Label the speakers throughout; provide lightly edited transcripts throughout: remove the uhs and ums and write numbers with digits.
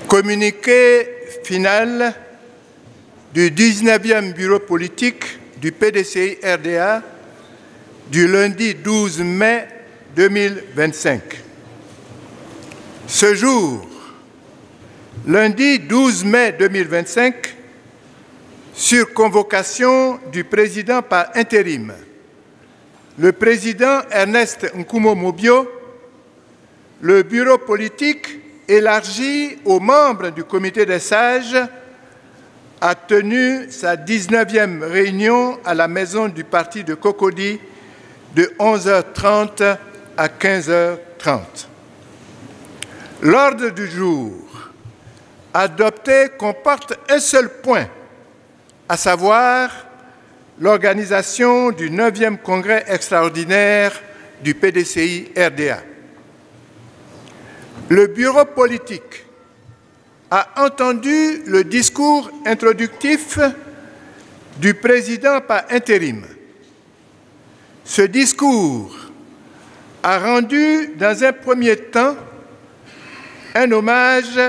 Speaker 1: Communiqué final du 19e bureau politique du PDCI-RDA du lundi 12 mai 2025. Ce jour, lundi 12 mai 2025, sur convocation du président par intérim, le président Ernest Nkumo Mobio, le bureau politique élargi aux membres du comité des sages a tenu sa 19e réunion à la maison du parti de Cocody de 11h30 à 15h30. L'ordre du jour adopté comporte un seul point, à savoir l'organisation du 9e congrès extraordinaire du PDCI-RDA. Le bureau politique a entendu le discours introductif du président par intérim. Ce discours a rendu dans un premier temps un hommage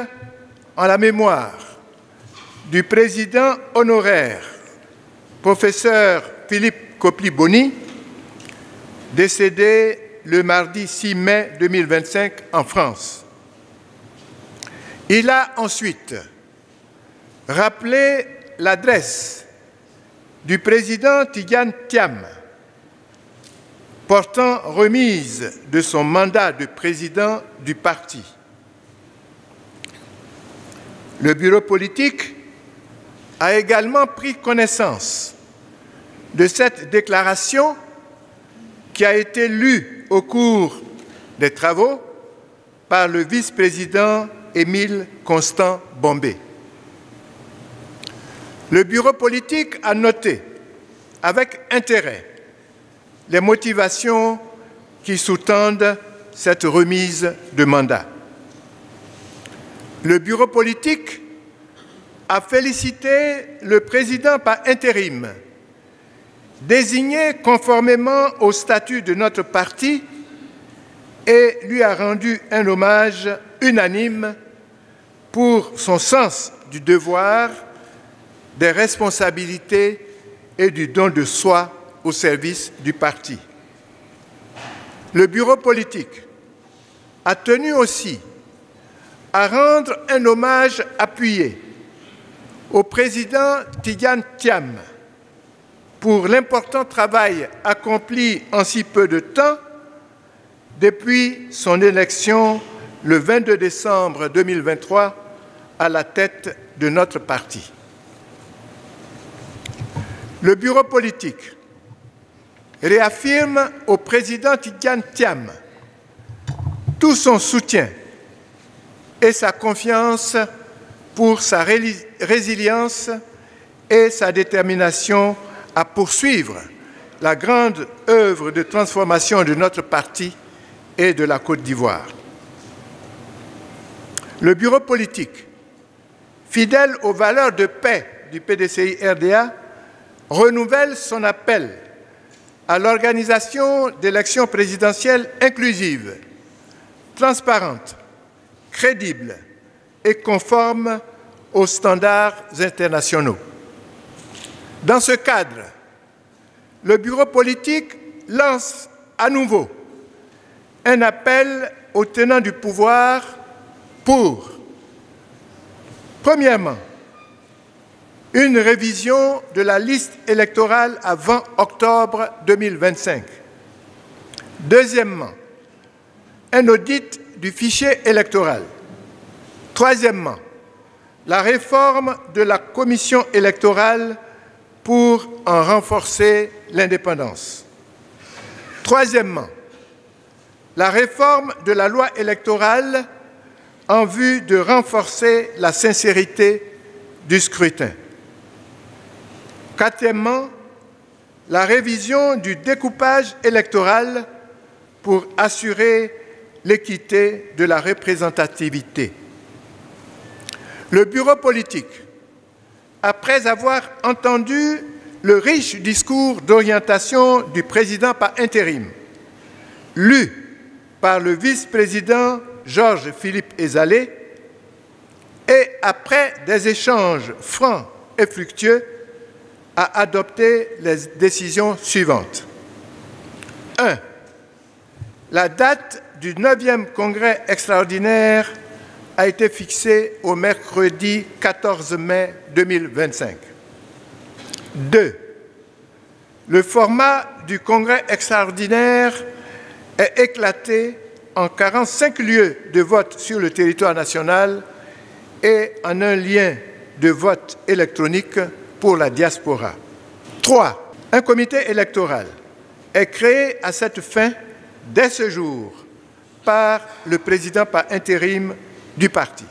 Speaker 1: en la mémoire du président honoraire, professeur Philippe Kopli-Boni, décédé le mardi 6 mai 2025 en France. Il a ensuite rappelé l'adresse du président Tidjane Thiam portant remise de son mandat de président du parti. Le bureau politique a également pris connaissance de cette déclaration qui a été lue au cours des travaux par le vice-président Émile Constant Bombé. Le bureau politique a noté avec intérêt les motivations qui sous-tendent cette remise de mandat. Le bureau politique a félicité le président par intérim, désigné conformément au statut de notre parti, et lui a rendu un hommage unanime pour son sens du devoir, des responsabilités et du don de soi au service du parti. Le bureau politique a tenu aussi à rendre un hommage appuyé au président Tidjane Thiam pour l'important travail accompli en si peu de temps depuis son élection le 22 décembre 2023 à la tête de notre parti. Le bureau politique réaffirme au président Tidjane Thiam tout son soutien et sa confiance pour sa résilience et sa détermination à poursuivre la grande œuvre de transformation de notre parti et de la Côte d'Ivoire. Le bureau politique, fidèle aux valeurs de paix du PDCI-RDA, renouvelle son appel à l'organisation d'élections présidentielles inclusives, transparentes, crédibles et conformes aux standards internationaux. Dans ce cadre, le bureau politique lance à nouveau un appel aux tenants du pouvoir pour, premièrement, une révision de la liste électorale avant octobre 2025. Deuxièmement, un audit du fichier électoral. Troisièmement, la réforme de la commission électorale pour en renforcer l'indépendance. Troisièmement, la réforme de la loi électorale en vue de renforcer la sincérité du scrutin. Quatrièmement, la révision du découpage électoral pour assurer l'équité de la représentativité. Le bureau politique, après avoir entendu le riche discours d'orientation du président par intérim, lu par le vice-président Georges-Philippe Ezalé, et, après des échanges francs et fructueux, a adopté les décisions suivantes. 1. La date du 9e congrès extraordinaire a été fixée au mercredi 14 mai 2025. 2. Le format du congrès extraordinaire est éclaté en 45 lieux de vote sur le territoire national et en un lien de vote électronique pour la diaspora. 3. Un comité électoral est créé à cette fin dès ce jour par le président par intérim du parti.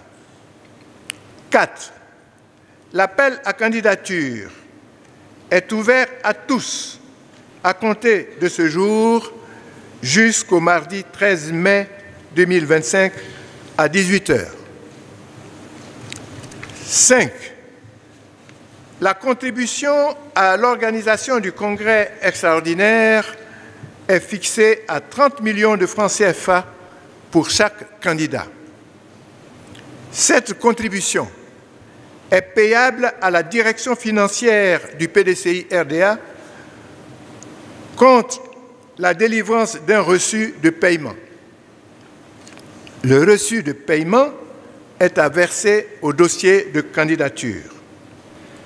Speaker 1: 4. L'appel à candidature est ouvert à tous à compter de ce jour jusqu'au mardi 13 mai 2025 à 18 h. 5. La contribution à l'organisation du congrès extraordinaire est fixée à 30 millions de francs CFA pour chaque candidat. Cette contribution est payable à la direction financière du PDCI RDA contre la délivrance d'un reçu de paiement. Le reçu de paiement est à verser au dossier de candidature.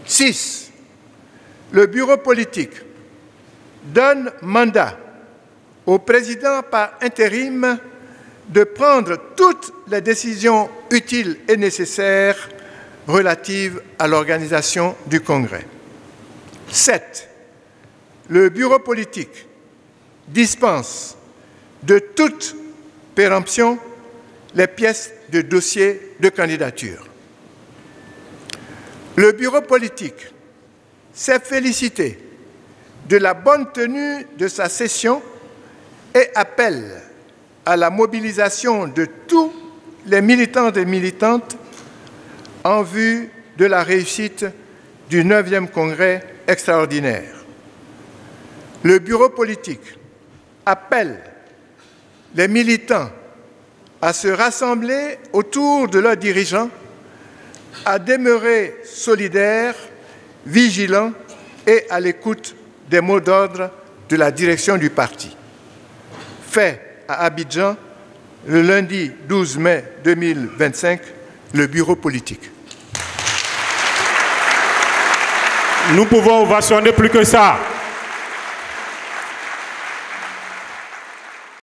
Speaker 1: 6. Le bureau politique donne mandat au président par intérim de prendre toutes les décisions utiles et nécessaires relatives à l'organisation du Congrès. 7. Le bureau politique dispense de toute péremption les pièces de dossier de candidature. Le bureau politique s'est félicité de la bonne tenue de sa session et appelle à la mobilisation de tous les militants et militantes en vue de la réussite du 9e congrès extraordinaire. Le bureau politique appelle les militants à se rassembler autour de leurs dirigeants, à demeurer solidaires, vigilants et à l'écoute des mots d'ordre de la direction du parti. Fait à Abidjan, le lundi 12 mai 2025, le bureau politique.
Speaker 2: Nous pouvons ovationner plus que ça.